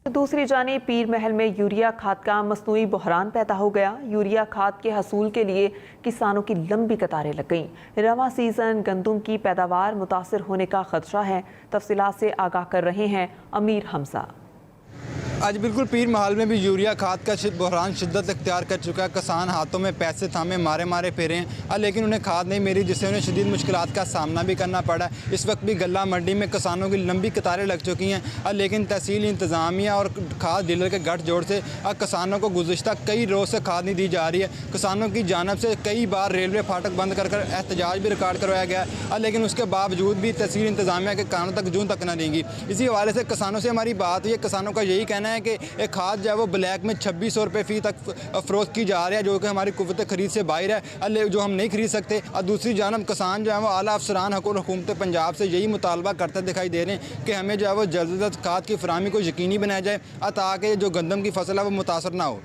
दूसरी जानिब पीर महल में यूरिया खाद का मसनूई बहरान पैदा हो गया। यूरिया खाद के हसूल के लिए किसानों की लंबी कतारें लग गईं। रवा सीजन गंदम की पैदावार मुतासर होने का खदशा है। तफसीलात से आगाह कर रहे हैं अमीर हमजा। आज बिल्कुल पीर महल में भी यूरिया खाद का बहरान शिद्दत इख्तियार कर चुका है। किसान हाथों में पैसे थामे मारे मारे फिरे हैं, लेकिन उन्हें खाद नहीं मिली, जिससे उन्हें शदीद मुश्किलात का सामना भी करना पड़ा। इस वक्त भी गल्ला मंडी में किसानों की लंबी कतारें लग चुकी हैं, लेकिन तहसील इंतज़ामिया और खाद डीलर के गठजोड़ से किसानों को गुज़िश्ता कई रोज़ से खाद नहीं दी जा रही है। किसानों की जानिब से कई बार रेलवे फाटक बंद कर एहतजाज भी रिकॉर्ड करवाया गया है, लेकिन उसके बावजूद भी तहसील इंतज़ामिया के कानों तक जून तक न देंगी। इसी हवाले से किसानों से हमारी बात हुई है। किसानों का यही कहना है कि एक खाद जो है वो ब्लैक में 2600 रुपये फ़ी तक फ़रोख्त की जा रही है, जो कि हमारी कुव्वत ख़रीद से बाहर है, जो हम नहीं खरीद सकते। और दूसरी जानब किसान जो है वो आला अफसरान हुकूमत पंजाब से यही मुतालबा करते दिखाई दे रहे हैं कि हमें जो है वो जल्द से जल्द खाद की फराहमी को यकीनी बनाया जाए, ताकि जो गंदम की फसल है वो मुतासर ना हो।